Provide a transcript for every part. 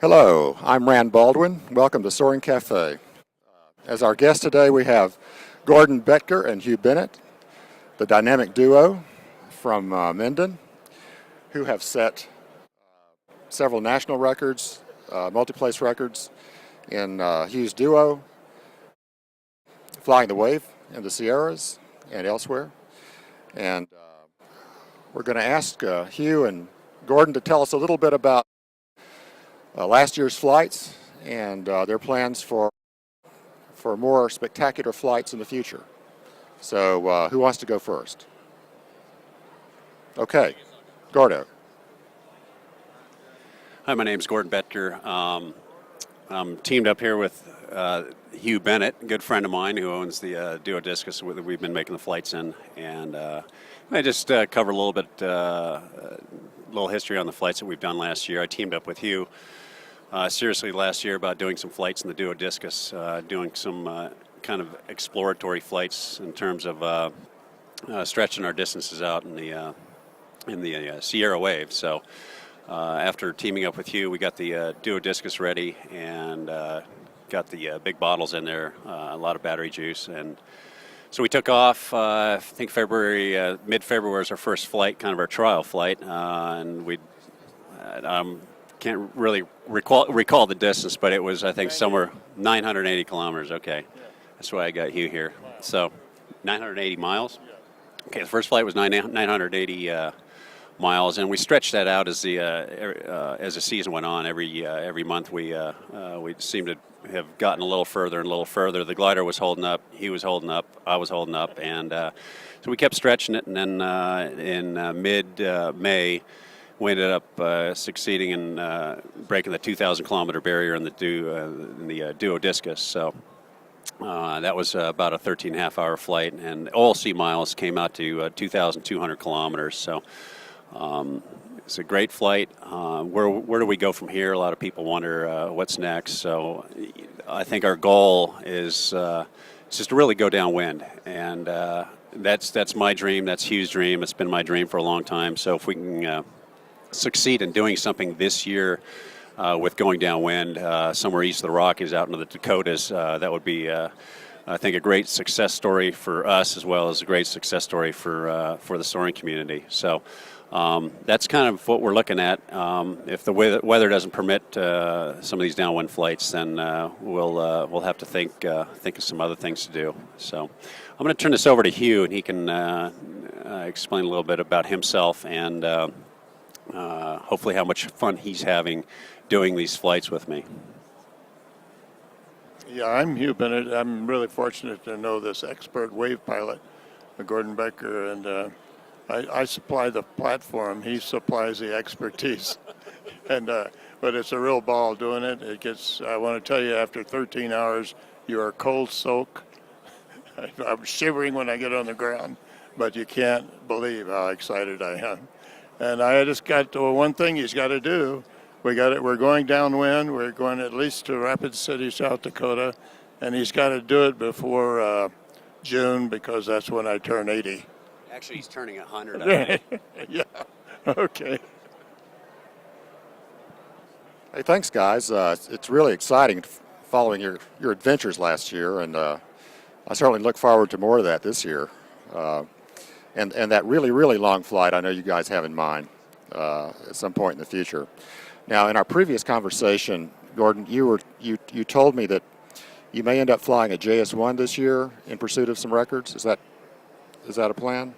Hello, I'm Rand Baldwin. Welcome to Soaring Cafe. As our guest today, we have Gordon Boettger and Hugh Bennett, the dynamic duo from Minden, who have set several national records, multi-place records in Hugh's duo, flying the wave in the Sierras and elsewhere. And we're going to ask Hugh and Gordon to tell us a little bit about last year's flights and their plans for more spectacular flights in the future. So who wants to go first? Okay, Gordo. Hi, my name's Gordon Boettger. I'm teamed up here with Hugh Bennett, a good friend of mine who owns the duo Discus that we've been making the flights in. And I just cover a little bit, little history on the flights that we've done last year. I teamed up with Hugh seriously last year about doing some flights in the duo Discus, doing some kind of exploratory flights in terms of stretching our distances out in the Sierra wave. So after teaming up with Hugh, we got the duo Discus ready and got the big bottles in there, a lot of battery juice, and so we took off. I think February, mid-February was our first flight, kind of our trial flight, and we can't really recall the distance, but it was, I think, somewhere 980 kilometers. Okay, that's why I got Hugh here. So 980 miles. Okay, the first flight was 980 miles, and we stretched that out as the season went on. Every month we seemed to have gotten a little further and a little further. The glider was holding up, he was holding up, I was holding up, and so we kept stretching it. And then in mid-May, we ended up succeeding in breaking the 2,000 kilometer barrier in the duo Discus. So that was about a 13.5-hour flight, and all sea miles came out to 2,200 kilometers. So it's a great flight. Where do we go from here? A lot of people wonder what's next. So I think our goal is just to really go downwind, and that's my dream. That's Hugh's dream. It's been my dream for a long time. So if we can succeed in doing something this year with going downwind somewhere east of the Rockies, out into the Dakotas, that would be, I think, a great success story for us as well as a great success story for the soaring community. So that's kind of what we're looking at. If the weather doesn't permit some of these downwind flights, then we'll have to think of some other things to do. So I'm going to turn this over to Hugh, and he can explain a little bit about himself and hopefully how much fun he's having doing these flights with me. Yeah, I'm Hugh Bennett. I'm really fortunate to know this expert wave pilot, Gordon Boettger, and I supply the platform. He supplies the expertise, and but it's a real ball doing it. It gets. I want to tell you, after 13 hours, you are cold soaked. I'm shivering when I get on the ground, but you can't believe how excited I am. And I just got one thing he's got to do. We're going downwind. We're going at least to Rapid City, South Dakota, and he's got to do it before June, because that's when I turn 80. Actually, he's turning 100. I think. Yeah. Okay. Hey, thanks, guys. It's really exciting following your adventures last year, and I certainly look forward to more of that this year. And that really, really long flight I know you guys have in mind at some point in the future. Now, in our previous conversation, Gordon, you told me that you may end up flying a JS1 this year in pursuit of some records. Is that a plan?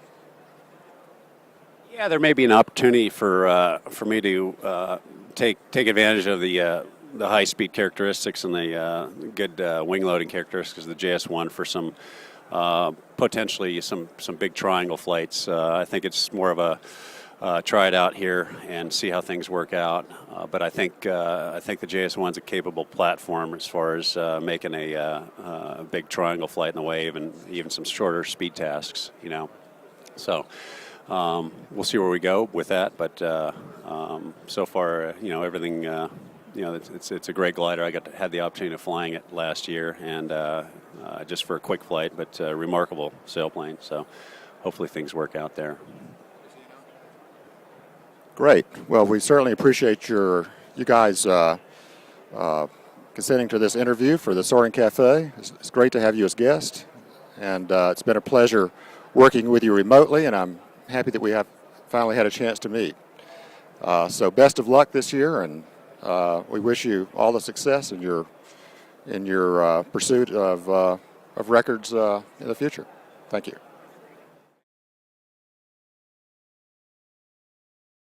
Yeah, there may be an opportunity for me to take advantage of the high-speed characteristics and the good wing loading characteristics of the JS1 for some potentially some big triangle flights. I think it's more of a try it out here and see how things work out. But I think the JS1's a capable platform as far as making a big triangle flight in the wave and even some shorter speed tasks. So we'll see where we go with that. But so far, everything. It's a great glider. I had the opportunity of flying it last year, and just for a quick flight, but remarkable sailplane. So hopefully things work out there. Great. Well, we certainly appreciate you guys consenting to this interview for the Soaring Cafe. It's great to have you as guest, and it's been a pleasure working with you remotely, and I'm happy that we have finally had a chance to meet. So best of luck this year, and we wish you all the success in your pursuit of records in the future. Thank you.